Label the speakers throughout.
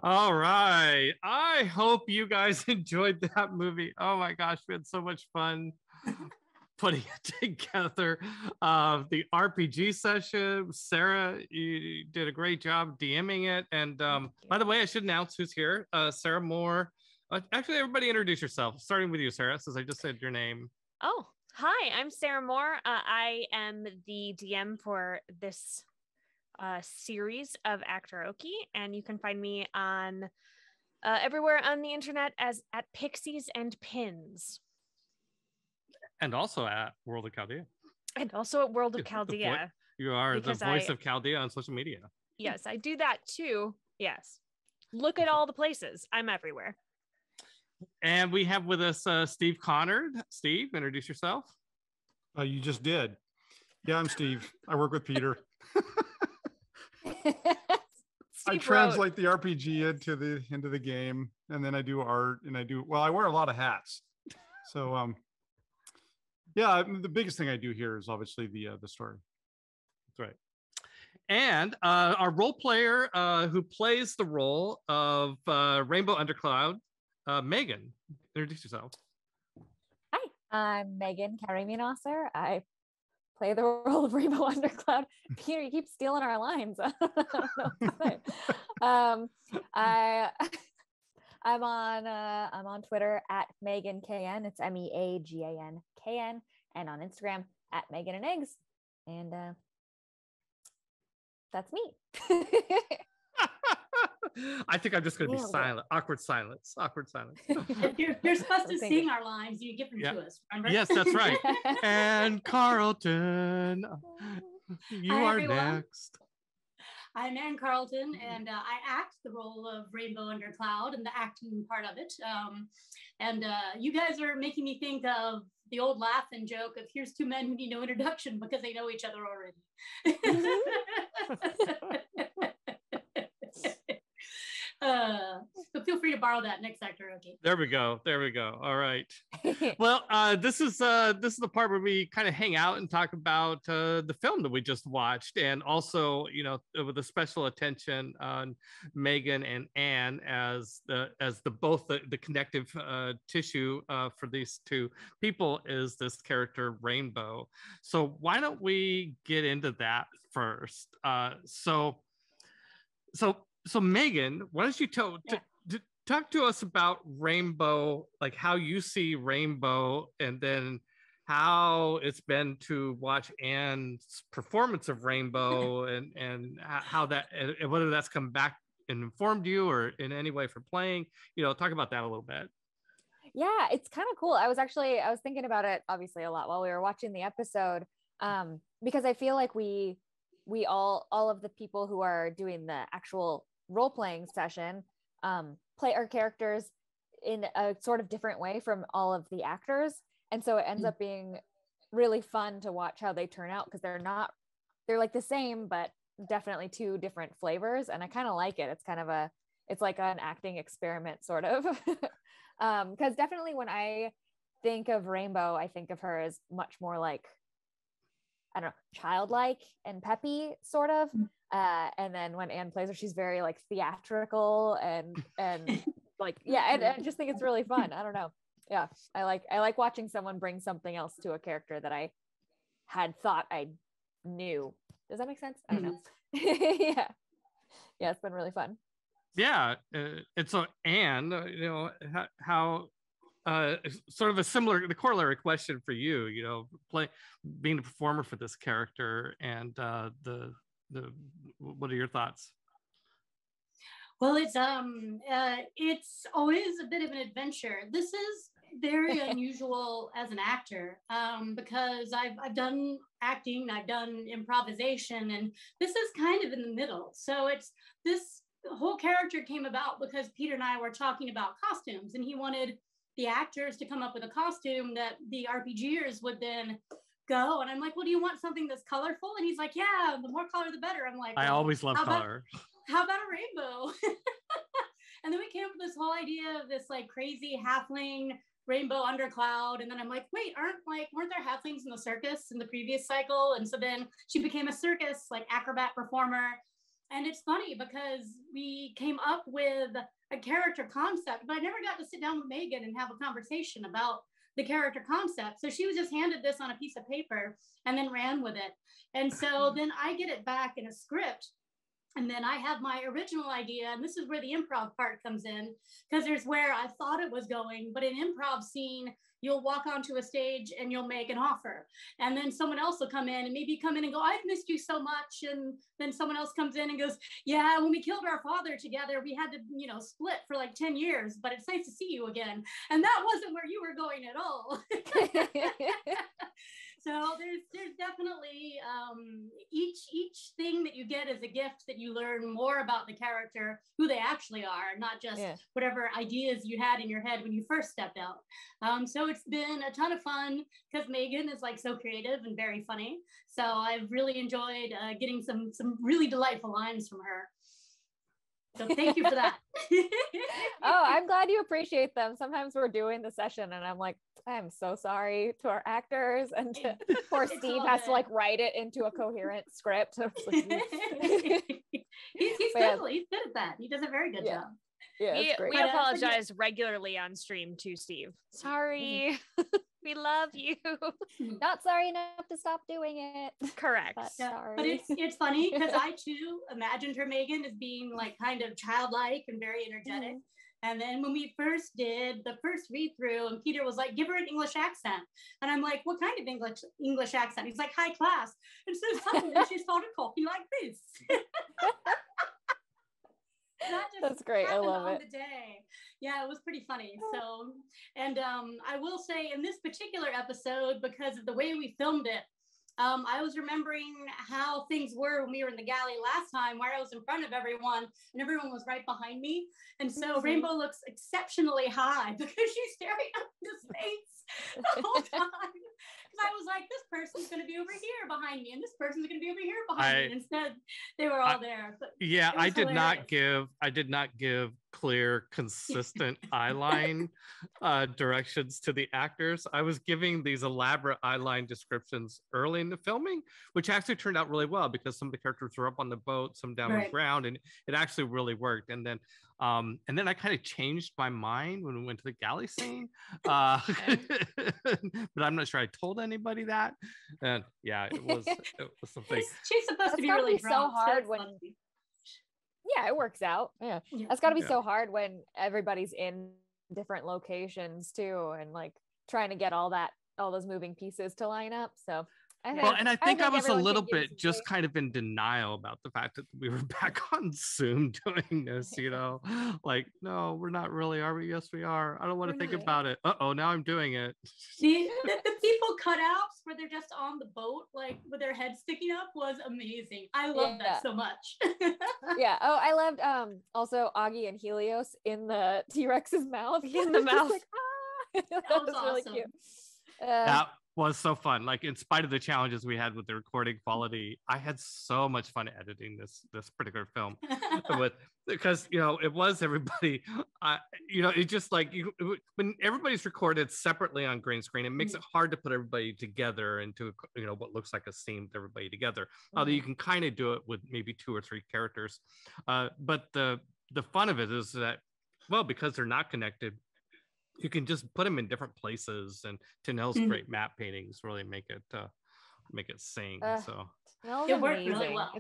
Speaker 1: All right. I hope you guys enjoyed that movie. Oh my gosh, we had so much fun putting it together. The RPG session, Sarah, you did a great job DMing it. And by the way, I should announce who's here. Sarah Moore. Actually, everybody introduce yourself, starting with you, Sarah, since I just said your name.
Speaker 2: Oh, hi, I'm Sarah Moore. I am the DM for this series of Actoroke, and you can find me on everywhere on the internet as at Pixies and Pins.
Speaker 1: And also at World of Chaldea.
Speaker 2: And also at World of Chaldea.
Speaker 1: You are the voice of Chaldea on social media.
Speaker 2: Yes, I do that too. Yes. Look at all the places. I'm everywhere.
Speaker 1: And we have with us Steve Connard. Steve, introduce yourself.
Speaker 3: You just did. Yeah, I'm Steve. I work with Peter. I translate the RPG into the game, and then I do art, and I wear a lot of hats. So yeah, the biggest thing I do here is obviously the story.
Speaker 1: That's right. And our role player who plays the role of Rainbow Undercloud, Megan, introduce yourself.
Speaker 4: Hi, I'm Megan Karimianasser. I play the role of Rainbow Undercloud. Peter, you keep stealing our lines. I don't know what to say. I'm on Twitter at Megan KN. It's MEAGANKN, and on Instagram at Megan and Eggs. And that's me.
Speaker 1: I think I'm just going to be silent. Awkward silence.
Speaker 5: You're supposed to sing our lines. You give them to us. Remember?
Speaker 1: Yes, that's right. And Carlton, you
Speaker 5: Hi,
Speaker 1: are
Speaker 5: everyone.
Speaker 1: Next.
Speaker 5: I'm Ann Carlton, and I act the role of Rainbow Undercloud and the acting part of it. You guys are making me think of the old laugh and joke of here's two men who need no introduction because they know each other already. So feel free to borrow that next Actoroke.
Speaker 1: There we go. All right. Well, this is the part where we kind of hang out and talk about the film that we just watched, and also, with a special attention on Megan and Anne as the connective tissue for these two people is this character Rainbow. So why don't we get into that first? So Megan, why don't you talk to us about Rainbow, like how you see Rainbow, and then how it's been to watch Anne's performance of Rainbow, and how that, and whether that's come back and informed you or in any way for playing. Talk about that a little bit.
Speaker 4: Yeah, it's kind of cool. I was thinking about it obviously a lot while we were watching the episode, because I feel like we all of the people who are doing the actual role-playing session play our characters in a sort of different way from all of the actors, and so it ends up being really fun to watch how they turn out, because they're like the same but definitely two different flavors, and I kind of like it. It's like an acting experiment sort of. Because definitely when I think of Rainbow, I think of her as much more like, I don't know, childlike and peppy sort of. And then when Anne plays her, she's very like theatrical and like, yeah, and I just think it's really fun. I don't know. Yeah, I like watching someone bring something else to a character that I had thought I knew. Does that make sense? I don't know. Yeah, it's been really fun.
Speaker 1: Yeah, and so Anne, how sort of the corollary question for you, being a performer for this character, and what are your thoughts?
Speaker 5: Well, it's always a bit of an adventure. This is very unusual as an actor, because I've done acting, I've done improvisation, and this is kind of in the middle. So the whole character came about because Peter and I were talking about costumes, and he wanted the actors to come up with a costume that the RPGers would then go. And I'm like, well, do you want something that's colorful? And he's like, yeah, the more color, the better. I'm like,
Speaker 1: I always love color.
Speaker 5: How about a rainbow? And then we came up with this whole idea of this like crazy halfling Rainbow Undercloud. And then I'm like, wait, weren't there halflings in the circus in the previous cycle? And so then she became a circus like acrobat performer. And it's funny because we came up with a character concept, but I never got to sit down with Megan and have a conversation about the character concept. So she was just handed this on a piece of paper and then ran with it. And so then I get it back in a script. And then I have my original idea, and this is where the improv part comes in, because there's where I thought it was going, but in improv scene, you'll walk onto a stage and you'll make an offer. And then someone else will come in and maybe come in and go, I've missed you so much. And then someone else comes in and goes, yeah, when we killed our father together, we had to, split for like 10 years, but it's nice to see you again. And that wasn't where you were going at all. So there's definitely each thing that you get is a gift that you learn more about the character, who they actually are, not just whatever ideas you had in your head when you first stepped out. So it's been a ton of fun because Megan is like so creative and very funny. So I've really enjoyed getting some really delightful lines from her. So thank you for that.
Speaker 4: Oh, I'm glad you appreciate them. Sometimes we're doing the session and I'm like, I'm so sorry to our actors, and poor Steve has to like write it into a coherent script.
Speaker 5: He's good. He's good at that. He does a very good job.
Speaker 4: Yeah,
Speaker 2: we apologize regularly on stream to Steve. Sorry. We love you.
Speaker 4: Not sorry enough to stop doing it.
Speaker 2: Correct.
Speaker 4: But, sorry.
Speaker 5: But it's funny because I too imagined her, Megan, as being like kind of childlike and very energetic. And then when we first did the first read through, and Peter was like, give her an English accent. And I'm like, what kind of English accent? He's like, high class. And so suddenly she started talking like this.
Speaker 4: That's great. I love it.
Speaker 5: The day. Yeah, it was pretty funny. So, and I will say in this particular episode, because of the way we filmed it, I was remembering how things were when we were in the galley last time, where I was in front of everyone and everyone was right behind me. And so Rainbow looks exceptionally high because she's staring up into space the whole time. Because I was like, this person's going to be over here behind me, and this person's going to be over here behind me. And instead, they were all there. But
Speaker 1: yeah, I did not give clear, consistent eyeline directions to the actors. I was giving these elaborate eyeline descriptions early in the filming, which actually turned out really well because some of the characters were up on the boat, some down on the ground, and it actually really worked. And then I kind of changed my mind when we went to the galley scene, but I'm not sure I told anybody that. And yeah, it was something.
Speaker 5: She's supposed to be really drunk.
Speaker 4: So hard when. Yeah, it works out. Yeah. That's got to be so hard when everybody's in different locations too, and like trying to get all those moving pieces to line up. So
Speaker 1: I think I was a little bit just kind of in denial about the fact that we were back on Zoom doing this, like, no, we're not really, are we? Yes, we are. I don't want to think about it. Now I'm doing it.
Speaker 5: The people cutouts where they're just on the boat, like with their heads sticking up, was amazing. I love that so much.
Speaker 4: Yeah. Oh, I loved also Aggee and Helios in the T-Rex's mouth.
Speaker 2: In the mouth.
Speaker 4: Like, that was awesome. Really cute.
Speaker 1: That was so fun. Like, in spite of the challenges we had with the recording quality, I had so much fun editing this particular film because it was everybody. It just like when everybody's recorded separately on green screen, it makes it hard to put everybody together into what looks like a scene with everybody together. Although you can kind of do it with maybe 2 or 3 characters, but the fun of it is that, well, because they're not connected, you can just put them in different places, and Tanel's great map paintings really make it sing. So
Speaker 5: it worked really well.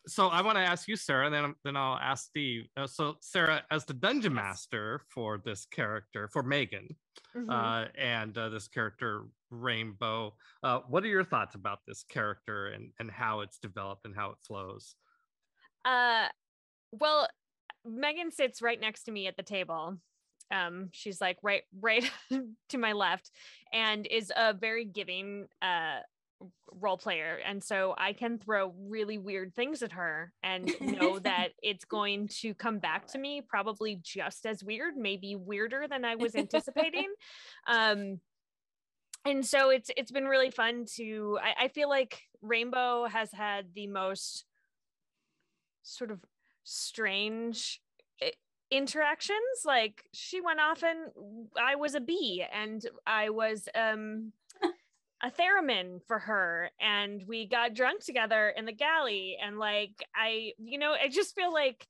Speaker 1: So I want to ask you, Sarah, and then I'll ask Steve. So Sarah, as the dungeon master for this character, for Megan, and this character Rainbow, what are your thoughts about this character and how it's developed and how it flows?
Speaker 2: Well, Megan sits right next to me at the table. She's like right to my left, and is a very giving role player, and so I can throw really weird things at her and know that it's going to come back to me probably just as weird, maybe weirder than I was anticipating. And so it's been really fun to I feel like Rainbow has had the most sort of strange interactions. Like, she went off and I was a bee, and I was a theremin for her, and we got drunk together in the galley, and like I just feel like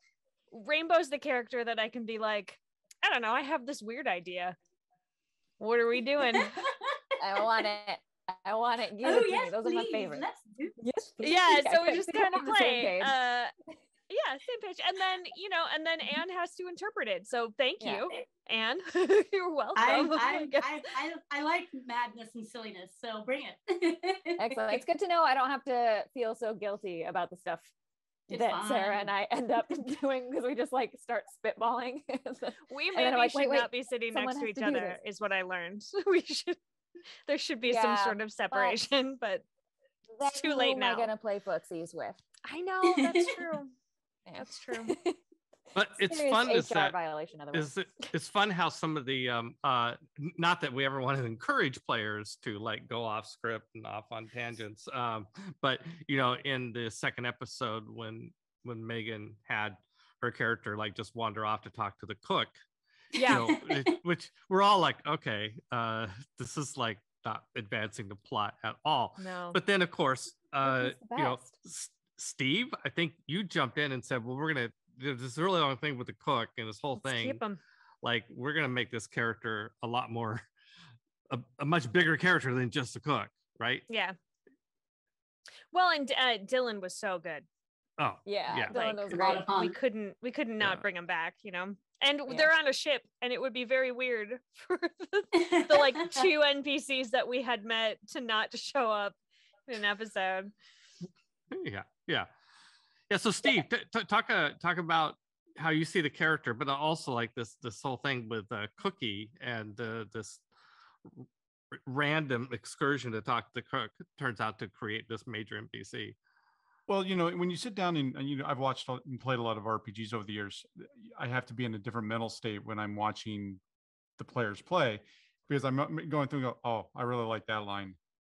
Speaker 2: Rainbow's the character that I can be like, I don't know, I have this weird idea. What are we doing?
Speaker 4: I want it. Give it to me. Those are my favorites.
Speaker 5: Let's do
Speaker 4: Yes,
Speaker 2: Yeah, so we
Speaker 4: I
Speaker 2: just
Speaker 4: think
Speaker 2: kind
Speaker 4: we're
Speaker 2: of
Speaker 4: on the same
Speaker 2: play.
Speaker 4: page.
Speaker 2: Yeah, same page. And then Anne has to interpret it. So thank you, Anne. You're welcome.
Speaker 5: I like madness and silliness, so bring it.
Speaker 4: Excellent. It's good to know I don't have to feel so guilty about the stuff that Sarah and I end up doing, because we just like start spitballing.
Speaker 2: We maybe should not be sitting next to each other, is what I learned. There should be some sort of separation, but it's too late now.
Speaker 4: Who am I gonna play footsies with?
Speaker 2: I know, that's true. That's true.
Speaker 1: But it's fun it's fun how some of the not that we ever want to encourage players to like go off script and off on tangents, but in the second episode when Megan had her character like just wander off to talk to the cook, which we're all like, okay, this is like not advancing the plot at all.
Speaker 2: No.
Speaker 1: But then of course Steve, I think you jumped in and said, well, there's this really long thing with the cook and this whole thing.
Speaker 2: Keep him.
Speaker 1: Like, we're going to make this character a lot more, a much bigger character than just the cook, right?
Speaker 2: Yeah. Well, and Dylan was so good.
Speaker 1: Oh, yeah.
Speaker 4: Dylan was
Speaker 2: great. We couldn't not bring him back, And they're on a ship, and it would be very weird for the like 2 NPCs that we had met to not show up in an episode.
Speaker 1: Yeah. So Steve, talk about how you see the character, but also like this whole thing with Cookie and this random excursion to talk to the cook turns out to create this major NPC.
Speaker 3: Well, when you sit down and I've watched and played a lot of RPGs over the years, I have to be in a different mental state when I'm watching the players play, because I'm going through and go, oh, I really like that line.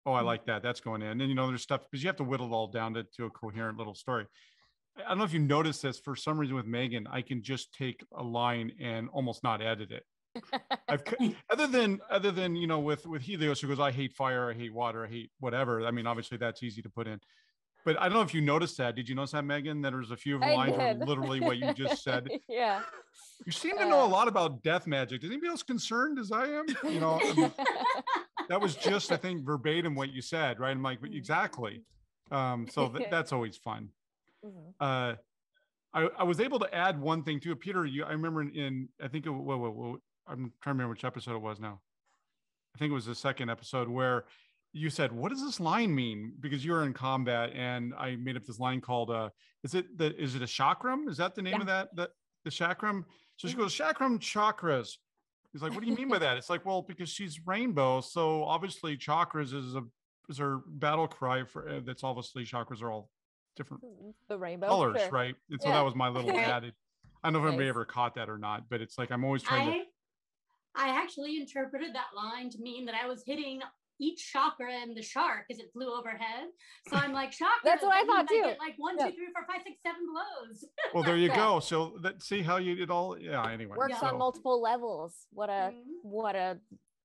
Speaker 3: Oh, I like that. That's going in. And, there's stuff, because you have to whittle it all down to a coherent little story. I don't know if you noticed this, for some reason with Megan, I can just take a line and almost not edit it. Other than with Helios, who goes, I hate fire, I hate water, I hate whatever. I mean, obviously that's easy to put in. But I don't know if you noticed that. Did you notice that, Megan? That there's a few of the lines were literally what you just said.
Speaker 4: Yeah.
Speaker 3: You seem to know a lot about death magic. Is anybody else concerned as I am? That was just, I think, verbatim what you said, right? I'm like, exactly. So that's always fun. Mm-hmm. I was able to add one thing too. Peter, I remember I think I'm trying to remember which episode it was now. I think it was the second episode where you said, what does this line mean? Because you were in combat, and I made up this line called, is it a chakram? Is that the name of that? The chakram? So she goes, chakram chakras. He's like, what do you mean by that? It's like, well, because she's rainbow. So obviously chakras is her battle cry for, that's obviously chakras are all different colors, sure. Right? And so that was my little added. I don't know if anybody ever caught that or not, but it's like, I'm always trying to.
Speaker 5: I actually interpreted that line to mean that I was hitting each chakra in the shark as it flew overhead. So I'm like, chakra.
Speaker 4: That's what I thought too.
Speaker 5: Like 1, 2, 3, 4, 5, 6, 7 blows.
Speaker 3: Well, there you go. So see how you did all. Yeah. Anyway,
Speaker 4: works on multiple levels. What a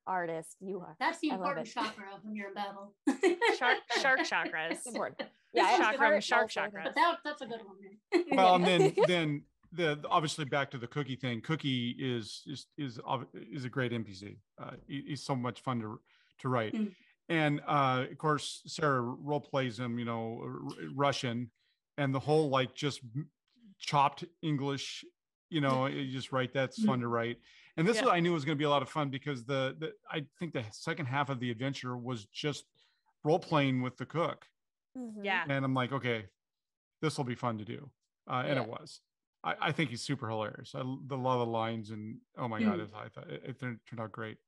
Speaker 4: artist you are.
Speaker 5: That's the important chakra when you're in battle.
Speaker 2: Shark chakras. It's important.
Speaker 4: Yeah,
Speaker 2: shark chakras.
Speaker 5: That's a good one.
Speaker 3: Well, and then obviously back to the Cookie thing. Cookie is a great NPC. He's so much fun to write. Mm. And of course, Sarah role plays him, Russian, and the whole like just chopped English, you just write. That's fun to write. And this I knew was going to be a lot of fun, because I think the second half of the adventure was just role playing with the cook.
Speaker 2: Mm-hmm. Yeah.
Speaker 3: And I'm like, okay, this will be fun to do. And it was. I think he's super hilarious. A lot of the lines, and oh my God, I thought it turned out great.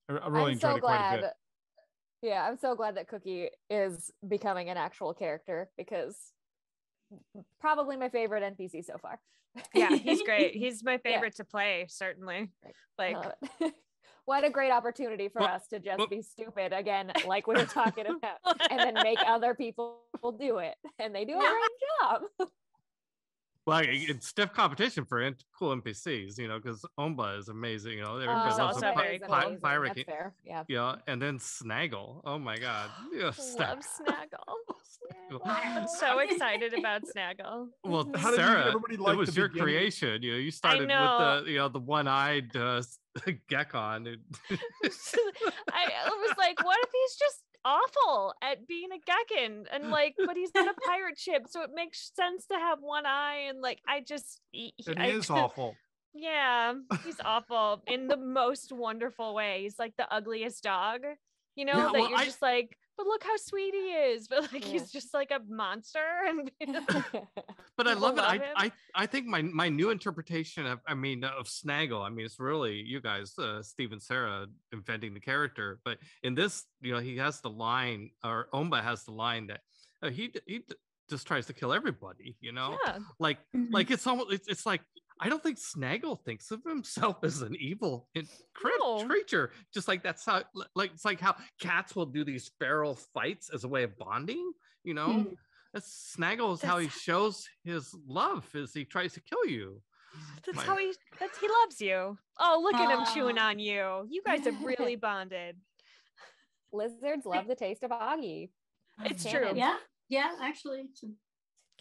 Speaker 3: I really enjoyed it quite a bit.
Speaker 4: Yeah, I'm so glad that Cookie is becoming an actual character, because probably my favorite NPC so far.
Speaker 2: Yeah, he's great. He's my favorite to play, certainly. Like,
Speaker 4: what a great opportunity for us to just be stupid again, like we were talking about, and then make other people do it, and they do a great job.
Speaker 1: Well, it's stiff competition for cool NPCs, because Omba is amazing. Everybody
Speaker 2: He's
Speaker 1: loves
Speaker 2: also
Speaker 1: a
Speaker 2: very cool.
Speaker 1: pirate.
Speaker 4: That's fair. Yeah.
Speaker 1: And then Snaggle. Oh my God.
Speaker 2: Love Snaggle. I'm so excited about Snaggle.
Speaker 1: Well,
Speaker 3: How did
Speaker 1: Sarah,
Speaker 3: everybody like
Speaker 1: it was
Speaker 3: the
Speaker 1: your
Speaker 3: beginning?
Speaker 1: creation. You started with the one-eyed Gekon.
Speaker 2: I was like, what if he's just awful at being a Gekken and but he's on a pirate ship, so it makes sense to have one eye, and he
Speaker 3: is awful.
Speaker 2: Yeah, he's awful in the most wonderful way. He's like the ugliest dog, you're just like, but look how sweet he is, but he's just like a monster. And
Speaker 1: but I love it. I think my new interpretation of Snaggle, it's really you guys, Steve and Sarah, inventing the character. But in this, he has the line, or Omba has the line that he just tries to kill everybody. Like it's almost it's like, I don't think Snaggle thinks of himself as an evil creature. Just like that's how, it's like how cats will do these feral fights as a way of bonding. That's Snaggle is how he shows his love, is he tries to kill you.
Speaker 2: That's how he loves you. Oh, look at him chewing on you. You guys have really bonded.
Speaker 4: Lizards love the taste of Aggee.
Speaker 2: It's true.
Speaker 5: Yeah, actually.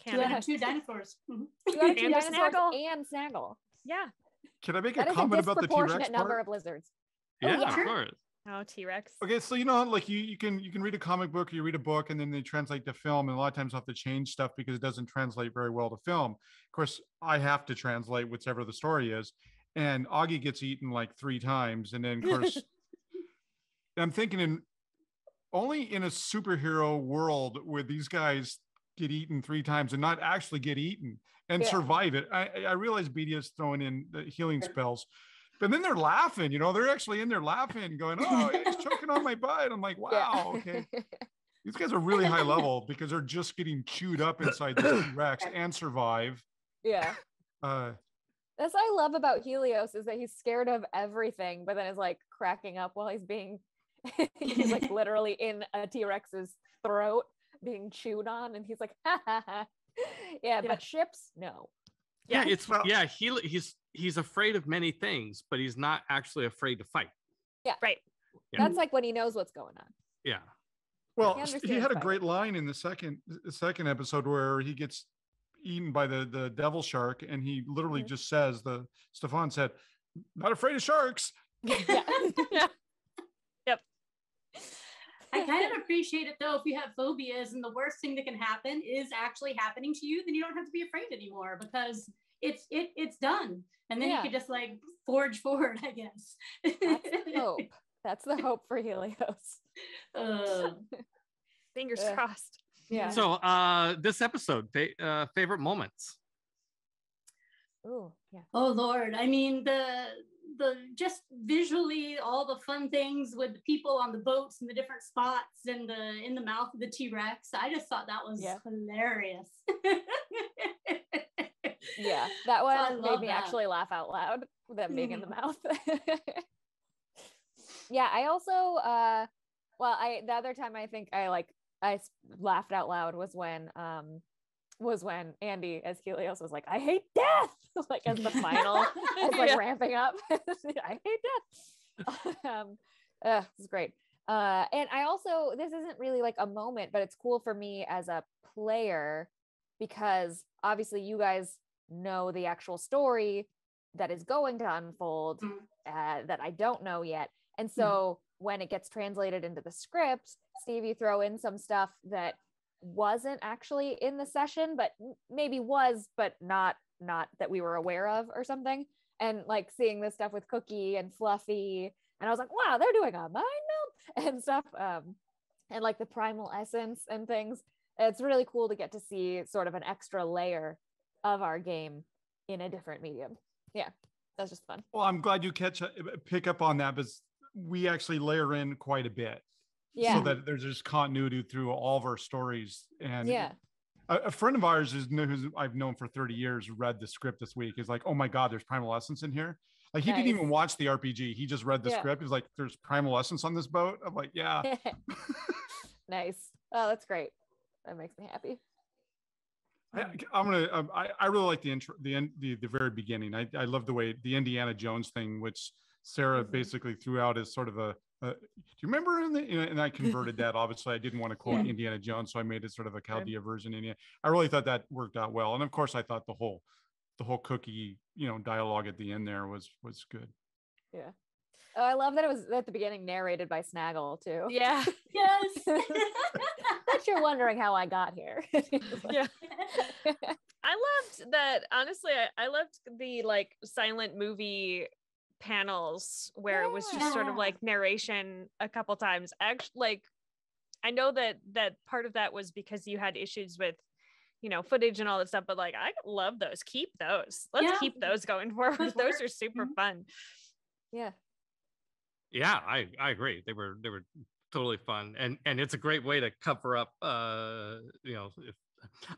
Speaker 5: 2 out of 2 dinosaurs.
Speaker 4: 2 out of 2 dinosaurs and Snaggle.
Speaker 2: Yeah.
Speaker 3: Can I make a comment about the T-Rex
Speaker 4: number
Speaker 3: part?
Speaker 4: of lizards.
Speaker 1: Yeah, of course.
Speaker 2: Oh, T-Rex.
Speaker 3: Okay, so you can read a comic book, or you read a book, and then they translate to film, and a lot of times you have to change stuff because it doesn't translate very well to film. Of course, I have to translate whichever the story is, and Aggee gets eaten like 3 times, and then of course, I'm thinking only in a superhero world where these guys get eaten 3 times and not actually get eaten and survive it. I realize Bedia's throwing in the healing spells, but then they're laughing, they're actually in there laughing, going, oh, he's choking on my butt. I'm like, wow, okay. These guys are really high level because they're just getting chewed up inside this T-Rex and survive.
Speaker 4: Yeah.
Speaker 3: That's
Speaker 4: what I love about Helios, is that he's scared of everything, but then is like cracking up while he's like literally in a T-Rex's throat, being chewed on, and he's like, ha ha ha. Yeah, but ships, no.
Speaker 1: Yeah, he's afraid of many things, but he's not actually afraid to fight.
Speaker 4: Yeah,
Speaker 2: right.
Speaker 4: Yeah. That's like when he knows what's going on.
Speaker 1: Yeah.
Speaker 3: Well, he had a great line in the second episode where he gets eaten by the devil shark, and he literally just says, Stefan said, "Not afraid of sharks."
Speaker 4: Yeah.
Speaker 2: Yeah. Yep.
Speaker 5: I kind of appreciate it though. If you have phobias and the worst thing that can happen is actually happening to you, then you don't have to be afraid anymore, because it's done. And then you can just like forge forward, I guess.
Speaker 4: That's the hope. That's the hope for Helios.
Speaker 2: Fingers crossed.
Speaker 4: Yeah.
Speaker 1: So this episode, favorite moments.
Speaker 4: Oh, yeah.
Speaker 5: Oh Lord. I mean, the just visually all the fun things with the people on the boats and the different spots and in the mouth of the T-Rex. I just thought that was hilarious.
Speaker 4: Yeah, that one made me actually laugh out loud, them being in the mouth. Yeah, I also the other time I think I laughed out loud was when Andy as Helios was like, I hate death, like as the final as ramping up. I hate death. This is great. And I also, this isn't really like a moment, but it's cool for me as a player, because obviously you guys know the actual story that is going to unfold that I don't know yet. And so when it gets translated into the script, Steve, you throw in some stuff that wasn't actually in the session, but maybe was, but not that we were aware of or something. And like seeing this stuff with Cookie and Fluffy, and I was like, wow, they're doing a mind meld and stuff. And like the primal essence and things. It's really cool to get to see sort of an extra layer of our game in a different medium. Yeah, that's just fun.
Speaker 3: Well, I'm glad you pick up on that, because we actually layer in quite a bit.
Speaker 4: Yeah.
Speaker 3: So that there's just continuity through all of our stories. And a friend of ours who I've known for 30 years read the script this week, is like, oh my God, there's primal essence in here. Like he didn't even watch the RPG. He just read the script. He's like, there's primal essence on this boat. I'm like, yeah.
Speaker 4: Nice. Oh, that's great. That makes me happy.
Speaker 3: I really like the intro, the very beginning. I love the way the Indiana Jones thing, which Sarah basically threw out as sort of do you remember and I converted that. Obviously I didn't want to quote Indiana Jones, so I made it sort of a Chaldea version. I really thought that worked out well. And of course I thought the whole cookie, dialogue at the end there was good.
Speaker 4: Yeah. Oh, I love that it was at the beginning narrated by Snaggle too.
Speaker 2: Yeah.
Speaker 5: Yes.
Speaker 4: Bet you're wondering how I got here.
Speaker 2: Yeah. I loved that. Honestly, I loved the like silent movie panels where it was just sort of like narration a couple times. Actually, like I know that part of that was because you had issues with footage and all that stuff, but like I love those. Keep those. Let's keep those going forward. Those are super fun.
Speaker 4: Yeah.
Speaker 1: Yeah, I agree. They were totally fun, and it's a great way to cover up. If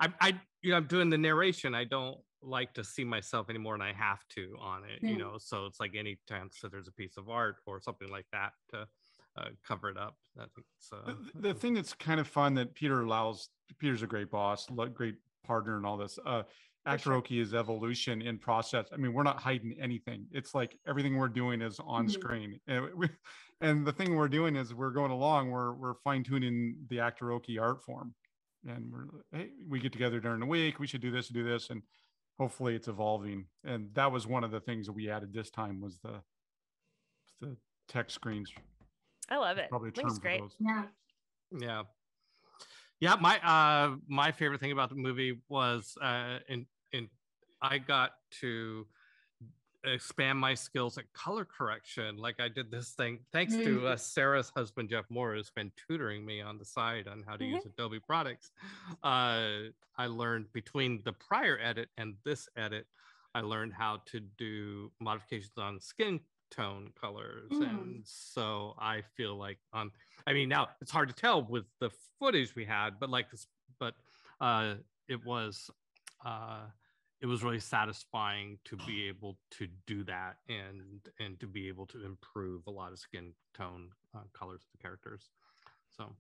Speaker 1: I'm doing the narration, I don't like to see myself anymore, and I have to on it. So it's like any chance that there's a piece of art or something like that to cover it up. I think so.
Speaker 3: The thing that's kind of fun that Peter's a great boss, great partner, and all this. Actoroke is evolution in process. I mean, we're not hiding anything. It's like everything we're doing is on screen. And the thing we're doing is we're going along, we're fine tuning the Actoroke art form. And we get together during the week. We should do this. And hopefully it's evolving. And that was one of the things that we added this time was the text screens.
Speaker 2: I love it.
Speaker 3: Probably a term for
Speaker 2: great.
Speaker 3: those.
Speaker 1: Yeah. My favorite thing about the movie was I got to expand my skills at color correction. Like I did this thing thanks to Sarah's husband Jeff Moore, who's been tutoring me on the side on how to use Adobe products. I learned between the prior edit and this edit, I learned how to do modifications on skin tone colors. And so I feel like now it's hard to tell with the footage we had, but it was really satisfying to be able to do that and to be able to improve a lot of skin tone colors of the characters. So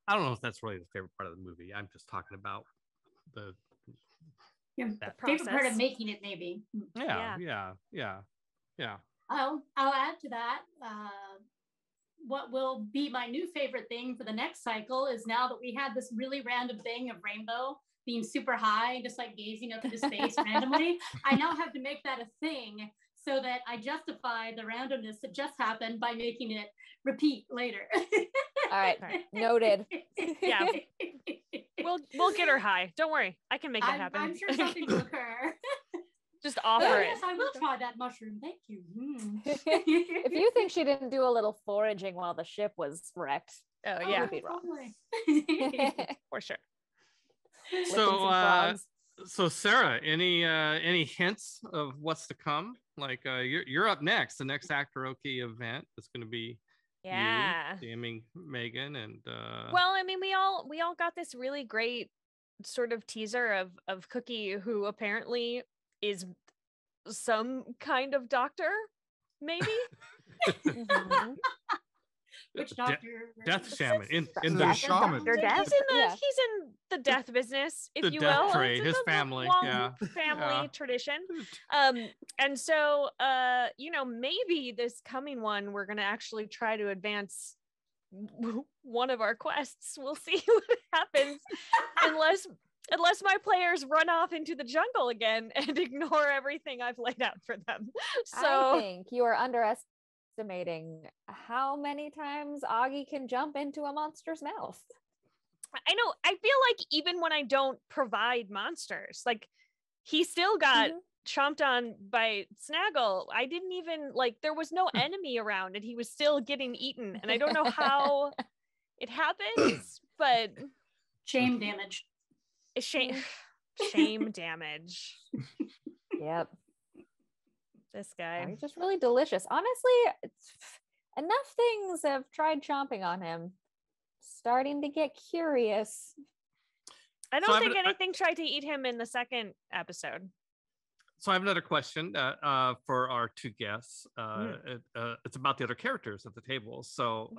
Speaker 1: I don't know if that's really the favorite part of the movie. I'm just talking about the
Speaker 5: favorite part of making it, maybe.
Speaker 1: Yeah.
Speaker 5: I'll add to that. What will be my new favorite thing for the next cycle is now that we had this really random thing of Rainbow being super high, just like gazing up into space randomly. I now have to make that a thing so that I justify the randomness that just happened by making it repeat later.
Speaker 4: All right. Noted.
Speaker 2: Yeah. We'll get her high. Don't worry. I can make that happen.
Speaker 5: I'm sure something will occur.
Speaker 2: Just offer it.
Speaker 5: Yes, I will try that mushroom. Thank you.
Speaker 4: If you think she didn't do a little foraging while the ship was wrecked,
Speaker 2: yeah,
Speaker 4: you'd be wrong.
Speaker 2: For sure.
Speaker 1: So Sarah, any hints of what's to come? Like you're up next. The next Actoroke event is going to be you, DMing Megan, and
Speaker 2: well, I mean, we all got this really great sort of teaser of Cookie, who apparently is some kind of doctor, maybe.
Speaker 5: Which doctor?
Speaker 1: Death shaman in
Speaker 3: the shaman.
Speaker 2: He's in the death business, if you will.
Speaker 1: Trade, his family,
Speaker 2: family tradition. And so maybe this coming one we're gonna actually try to advance one of our quests. We'll see what happens, unless my players run off into the jungle again and ignore everything I've laid out for them. So
Speaker 4: I think you are underestimating how many times Aggee can jump into a monster's mouth.
Speaker 2: I know. I feel like even when I don't provide monsters, like he still got chomped on by Snaggle. I didn't even there was no enemy around and he was still getting eaten. And I don't know how it happens, but
Speaker 5: shame damage.
Speaker 2: Shame damage.
Speaker 4: Yep.
Speaker 2: This guy.
Speaker 4: He's just really delicious. Honestly, enough things have tried chomping on him. Starting to get curious.
Speaker 2: I don't think anything tried to eat him in the second episode.
Speaker 1: So I have another question for our two guests. It's about the other characters at the table. So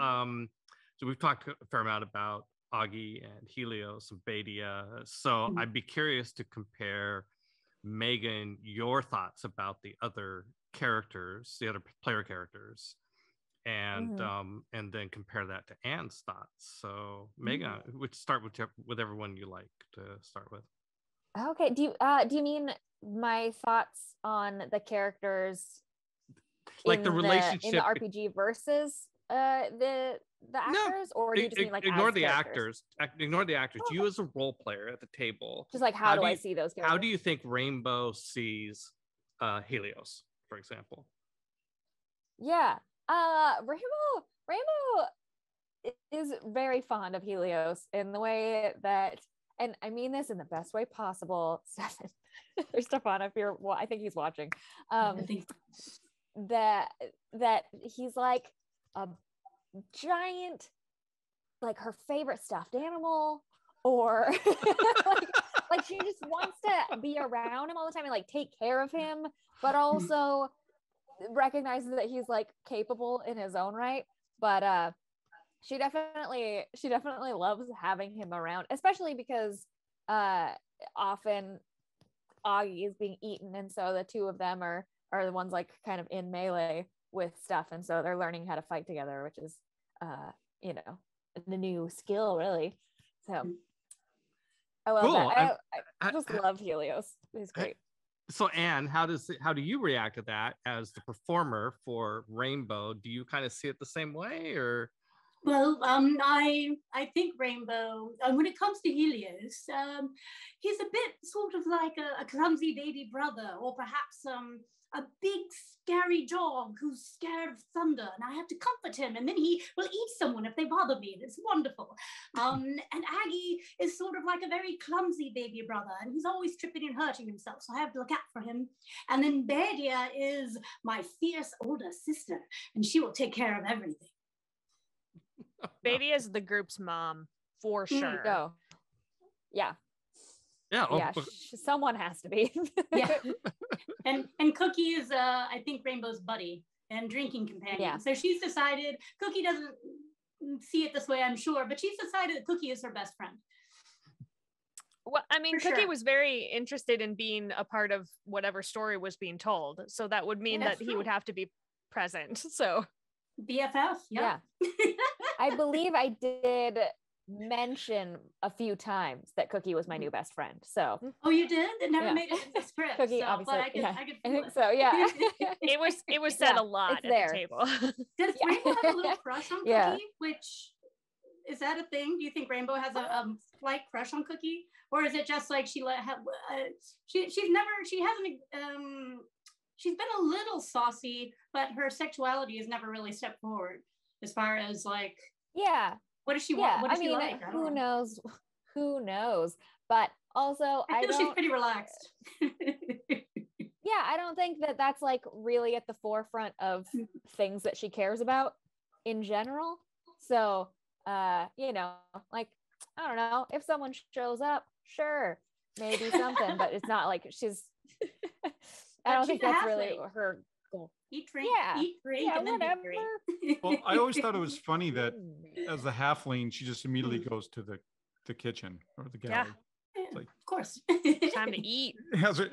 Speaker 1: we've talked a fair amount about Aggee and Helios and Badia. So I'd be curious to compare, Megan, your thoughts about the other characters, the other player characters, and then compare that to Anne's thoughts. So Megan, we'd start with everyone you like to start with.
Speaker 4: Okay. Do you mean my thoughts on the characters,
Speaker 1: like the relationship
Speaker 4: in the RPG versus the actors, or do you just mean like
Speaker 1: ignore the actors? Ignore the actors. You as a role player at the table,
Speaker 4: just like how do I see those characters?
Speaker 1: How do you think Rainbow sees Helios, for example?
Speaker 4: Yeah, Rainbow is very fond of Helios in the way that, and I mean this in the best way possible. Stefan, or Stefan, if you're, well, I think he's watching. That he's like a giant, like her favorite stuffed animal, or like she just wants to be around him all the time and like take care of him, but also recognizes that he's like capable in his own right. But she definitely loves having him around, especially because often Aggee is being eaten, and so the two of them are the ones like kind of in melee with stuff, and so they're learning how to fight together, which is the new skill, really. So I love that. I just love Helios. He's great.
Speaker 1: So Anne, how do you react to that as the performer for Rainbow? Do you kind of see it the same way, or?
Speaker 5: Well, I think Rainbow, when it comes to Helios, he's a bit sort of like a clumsy baby brother, or perhaps a big scary dog who's scared of thunder, and I have to comfort him, and then he will eat someone if they bother me, and it's wonderful. And Aggee is sort of like a very clumsy baby brother, and he's always tripping and hurting himself, so I have to look out for him. And then Badia is my fierce older sister, and she will take care of everything.
Speaker 2: Badia is the group's mom for sure.
Speaker 4: No. Yeah.
Speaker 1: Yeah.
Speaker 4: Yeah. Someone has to be.
Speaker 5: Yeah. And Cookie is I think Rainbow's buddy and drinking companion. Yeah. So she's decided, Cookie doesn't see it this way, I'm sure, but she's decided that Cookie is her best friend.
Speaker 2: Well, I mean, Cookie was very interested in being a part of whatever story was being told, so that would mean that he would have to be present. So
Speaker 5: BFF, yeah.
Speaker 4: I believe I did mention a few times that Cookie was my new best friend. So
Speaker 5: you did? It never made it in the script.
Speaker 4: Cookie,
Speaker 5: so,
Speaker 4: obviously,
Speaker 5: but I
Speaker 4: think so. Yeah,
Speaker 2: it was said a lot at the table.
Speaker 5: Does Rainbow have a little crush on Cookie? Which is that a thing? Do you think Rainbow has a slight crush on Cookie, or is it just like she's been a little saucy, but her sexuality has never really stepped forward as far as like, what does she want? What does she like?
Speaker 4: Who knows? Who knows? But also,
Speaker 5: I feel she's pretty relaxed.
Speaker 4: Yeah, I don't think that that's like really at the forefront of things that she cares about in general. So, like, I don't know, if someone shows up, sure, maybe something, but it's not like she's. I don't think that's really her goal.
Speaker 5: Eat, drink, and then
Speaker 4: whatever.
Speaker 3: Well, I always thought it was funny that as a halfling, she just immediately goes to the kitchen or the galley.
Speaker 5: Yeah,
Speaker 3: like,
Speaker 5: of course.
Speaker 2: Time to eat.
Speaker 3: I gotta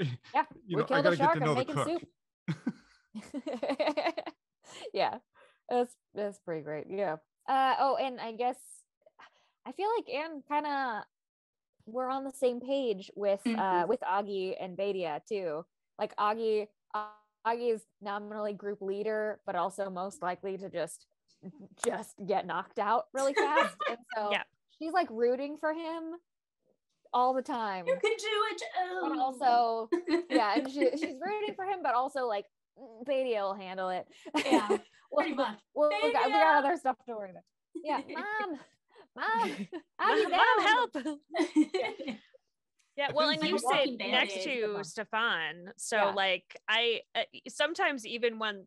Speaker 3: get to know the cook.
Speaker 4: Yeah, that's pretty great. Yeah. And I guess I feel like Anne kind of we're on the same page with Aggee and Badia too. Like Aggee is nominally group leader, but also most likely to just get knocked out really fast. And so she's like rooting for him all the time.
Speaker 5: You can do it.
Speaker 4: But also, and she's rooting for him, but also like Badia will handle it.
Speaker 5: Yeah, pretty much.
Speaker 4: We got other stuff to worry about. Yeah, mom,
Speaker 2: help. Yeah, well, and you sit next to Stefan, so like I sometimes even when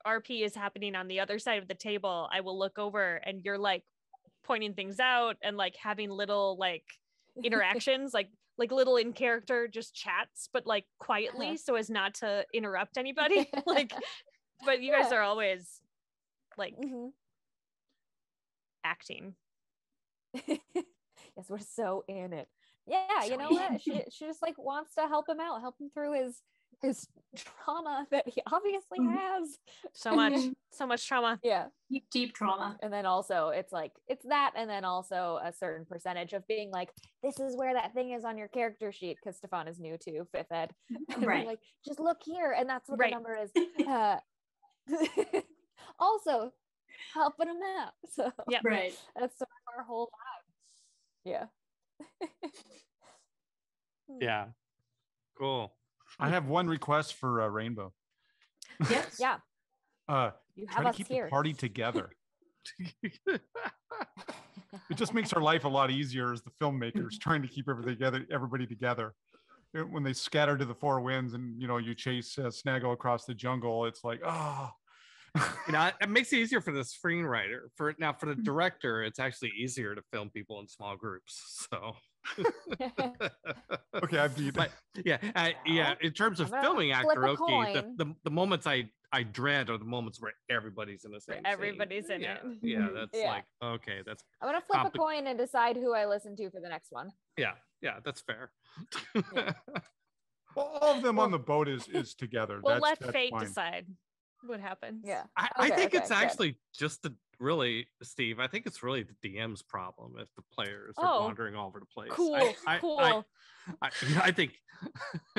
Speaker 2: RP is happening on the other side of the table, I will look over and you're like pointing things out and like having little like interactions, like little in character just chats, but like quietly so as not to interrupt anybody. Like, but you guys are always like acting.
Speaker 4: Yes, we're so in it. Yeah, you know what? She just like wants to help him out, help him through his trauma that he obviously has.
Speaker 2: So much trauma.
Speaker 4: Yeah.
Speaker 5: Deep trauma.
Speaker 4: And then also it's like it's that, and then also a certain percentage of being like, this is where that thing is on your character sheet, because Stefan is new to 5th ed.
Speaker 5: Right.
Speaker 4: Like, just look here, and that's what
Speaker 2: Right.
Speaker 4: the number is. Also helping him out. So
Speaker 2: yeah,
Speaker 5: right.
Speaker 4: that's sort of our whole vibe. Yeah.
Speaker 1: Yeah. Cool.
Speaker 3: I have one request for Rainbow.
Speaker 5: Yes.
Speaker 4: Yeah. You
Speaker 3: Try
Speaker 4: have
Speaker 3: to
Speaker 4: us
Speaker 3: keep
Speaker 4: here.
Speaker 3: the party together. It just makes our life a lot easier as the filmmakers trying to keep everybody together. When they scatter to the four winds and you chase Snaggle across the jungle, it's like, oh.
Speaker 1: It makes it easier for the screenwriter. For the director, it's actually easier to film people in small groups. So
Speaker 3: okay, I beat.
Speaker 1: But yeah. In terms of filming Actoroke, the moments I dread are the moments where everybody's in the same.
Speaker 2: Everybody's
Speaker 1: scene.
Speaker 2: in it.
Speaker 1: Yeah, that's like okay. That's.
Speaker 4: I'm gonna flip a coin and decide who I listen to for the next one.
Speaker 1: Yeah, that's fair.
Speaker 3: Well, all of them on the boat is together.
Speaker 2: Well,
Speaker 3: that's
Speaker 2: fate
Speaker 3: fine.
Speaker 2: decide what happens.
Speaker 4: Yeah,
Speaker 1: I think it's actually just really, Steve. I think it's really the DM's problem if the players are wandering all over the place.
Speaker 2: Cool.
Speaker 1: I think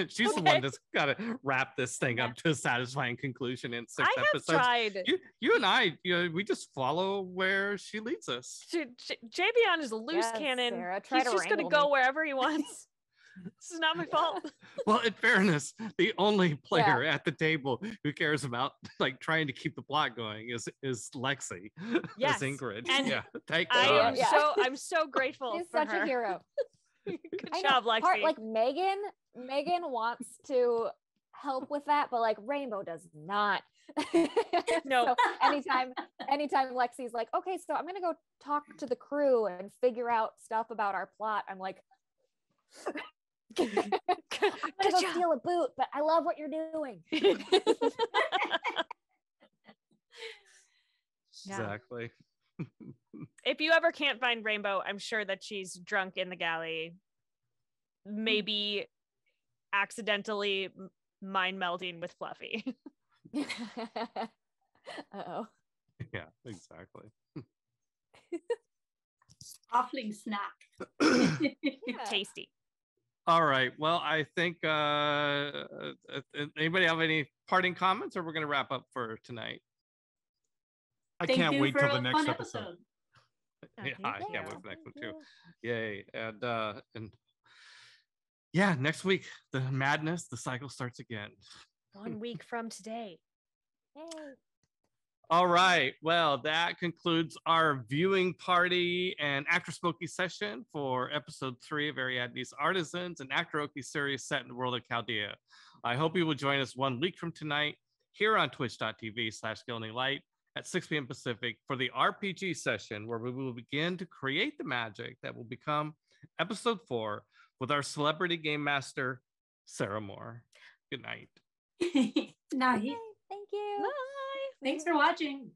Speaker 1: she's the one that's got to wrap this thing up to a satisfying conclusion in 6 episodes.
Speaker 2: Tried.
Speaker 1: You and I, we just follow where she leads us.
Speaker 2: Javion is a loose cannon.
Speaker 4: Sarah,
Speaker 2: he's just going to go wherever he wants. This is not my fault.
Speaker 1: Well, in fairness, the only player at the table who cares about like trying to keep the plot going is Lexi.
Speaker 2: Yes,
Speaker 1: is Ingrid.
Speaker 2: And
Speaker 1: thank God.
Speaker 2: I'm so grateful.
Speaker 4: She's
Speaker 2: for
Speaker 4: such
Speaker 2: her.
Speaker 4: a hero.
Speaker 2: Good job, Lexi.
Speaker 4: Like Megan wants to help with that, but like Rainbow does not.
Speaker 2: No.
Speaker 4: So anytime Lexi's like, okay, so I'm gonna go talk to the crew and figure out stuff about our plot, I'm like, I'm gonna go steal a boot, but I love what you're doing.
Speaker 1: Exactly.
Speaker 2: If you ever can't find Rainbow, I'm sure that she's drunk in the galley, maybe accidentally mind melding with Fluffy.
Speaker 4: Uh-oh.
Speaker 1: Yeah, exactly.
Speaker 5: Offling snack.
Speaker 2: Tasty.
Speaker 1: All right. Well, I think anybody have any parting comments, or we're going to wrap up for tonight?
Speaker 3: I can't wait till the next episode.
Speaker 1: Yeah, I can't wait for the next one too. Yay. And yeah, next week, the madness, the cycle starts again.
Speaker 2: 1 week from today.
Speaker 4: Yay.
Speaker 1: All right. Well, that concludes our viewing party and Actorspokee session for episode 3 of Ariadne's Artisans, an Actoroke series set in the world of Chaldea. I hope you will join us 1 week from tonight here on twitch.tv/GildingLight at 6 p.m. Pacific for the RPG session, where we will begin to create the magic that will become episode 4 with our celebrity game master, Sarah Moore. Good night.
Speaker 5: Night.
Speaker 4: Thank you.
Speaker 2: Bye.
Speaker 5: Thanks for watching.